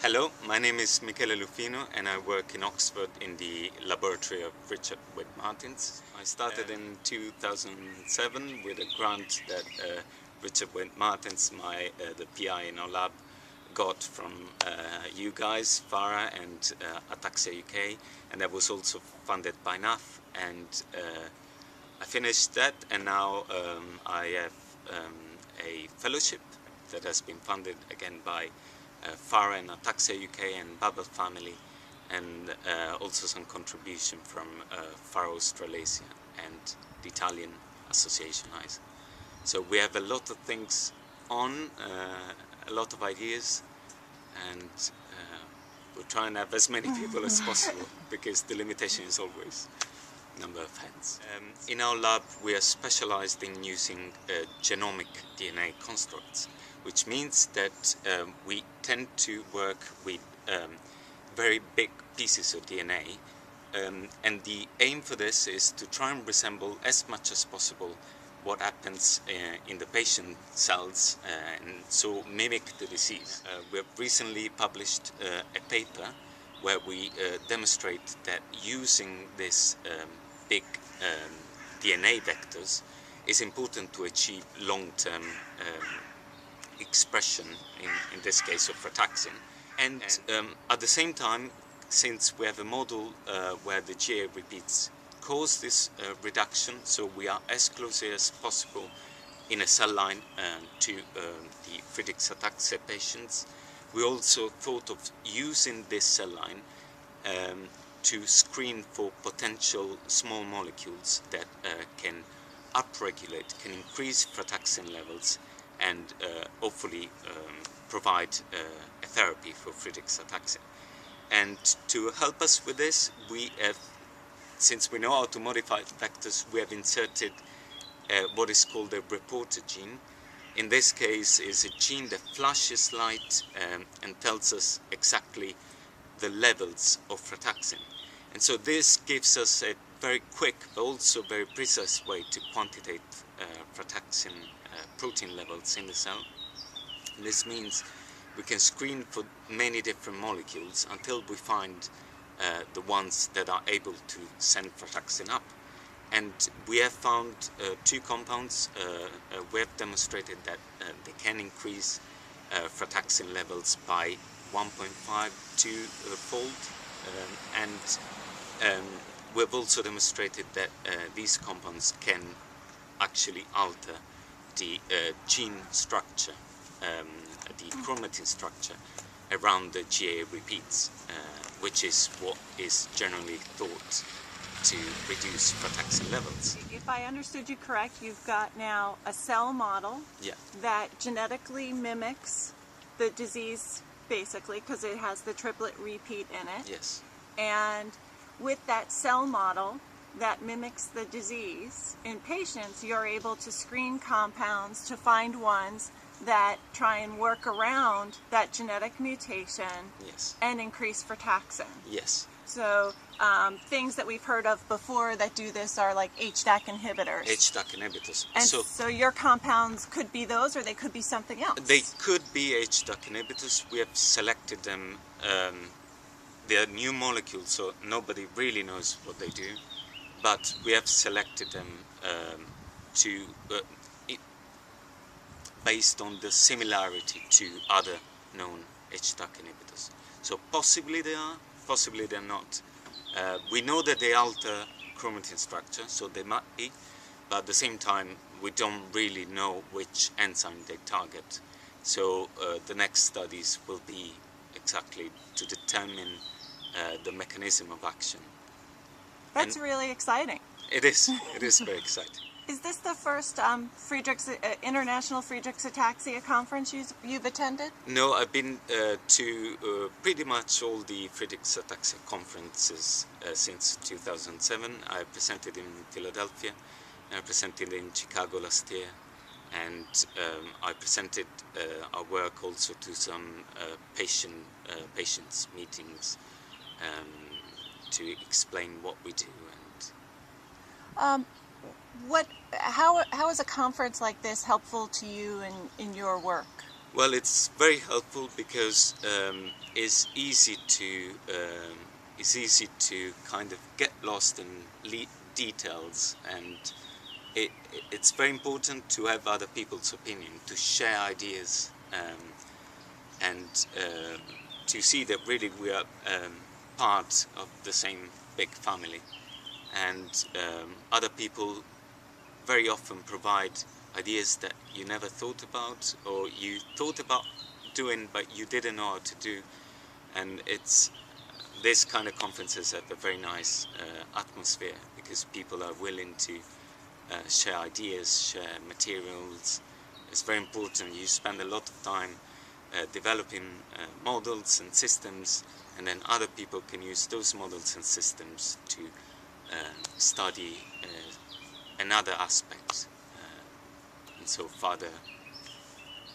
Hello, my name is Michele Lufino and I work in Oxford in the laboratory of Richard Martins. I started in 2007 with a grant that Richard Martins, the PI in our lab, got from you guys, FARA and Ataxia UK, and that was also funded by NAF, and I finished that, and now I have a fellowship that has been funded again by FARA and Ataxia UK and Bubble Family, and also some contribution from FARA Australasia and the Italian Association ISA. So we have a lot of things on, a lot of ideas, and we're trying to have as many people as possible because the limitation is always number of hands. In our lab we are specialized in using genomic DNA constructs, which means that we tend to work with very big pieces of DNA, and the aim for this is to try and resemble as much as possible what happens in the patient cells, and so mimic the disease. We have recently published a paper where we demonstrate that using this big DNA vectors is important to achieve long-term expression, in this case of frataxin. And at the same time, since we have a model where the GA repeats cause this reduction, so we are as close as possible in a cell line to the Friedreich's ataxia patients, we also thought of using this cell line to screen for potential small molecules that can upregulate, can increase frataxin levels, and hopefully provide a therapy for Friedreich's ataxia. And to help us with this, we have, since we know how to modify vectors, we have inserted what is called a reporter gene. In this case, is a gene that flashes light and tells us exactly the levels of frataxin. And so this gives us a very quick but also very precise way to quantitate frataxin protein levels in the cell. And this means we can screen for many different molecules until we find the ones that are able to send frataxin up. And we have found two compounds. We have demonstrated that they can increase frataxin levels by 1.5 fold, and we've also demonstrated that these compounds can actually alter the gene structure, the chromatin structure around the GA repeats, which is what is generally thought to reduce frataxin levels. If I understood you correct, you've got now a cell model that genetically mimics the disease, basically, because it has the triplet repeat in it. Yes. And with that cell model that mimics the disease in patients, you're able to screen compounds to find ones that try and work around that genetic mutation and increase frataxin. Yes. So things that we've heard of before that do this are like Htac inhibitors. Htac inhibitors. And so your compounds could be those, or they could be something else. They could be Htac inhibitors. We have selected them. They are new molecules, so nobody really knows what they do. But we have selected them based on the similarity to other known Htac inhibitors. So possibly they are, possibly they're not. We know that they alter chromatin structure, so they might be, but at the same time we don't really know which enzyme they target. So the next studies will be exactly to determine the mechanism of action. That's really exciting. It is very exciting. Is this the first International Friedreich's Ataxia conference you've attended? No, I've been to pretty much all the Friedreich's Ataxia conferences since 2007. I presented in Philadelphia, I presented in Chicago last year, and I presented our work also to some patients meetings to explain what we do. And how is a conference like this helpful to you in your work? Well, it's very helpful because it's easy to kind of get lost in details, and it's very important to have other people's opinion, to share ideas, and to see that really we are part of the same big family, and other people very often provide ideas that you never thought about, or you thought about doing but you didn't know how to do. And it's this kind of conferences have a very nice atmosphere, because people are willing to share ideas, share materials. It's very important. You spend a lot of time developing models and systems, and then other people can use those models and systems to study another aspect, and so further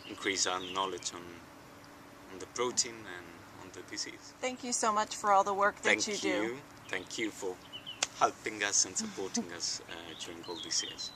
increase our knowledge on the protein and on the disease. Thank you so much for all the work that you do. Thank you for helping us and supporting us during all these years.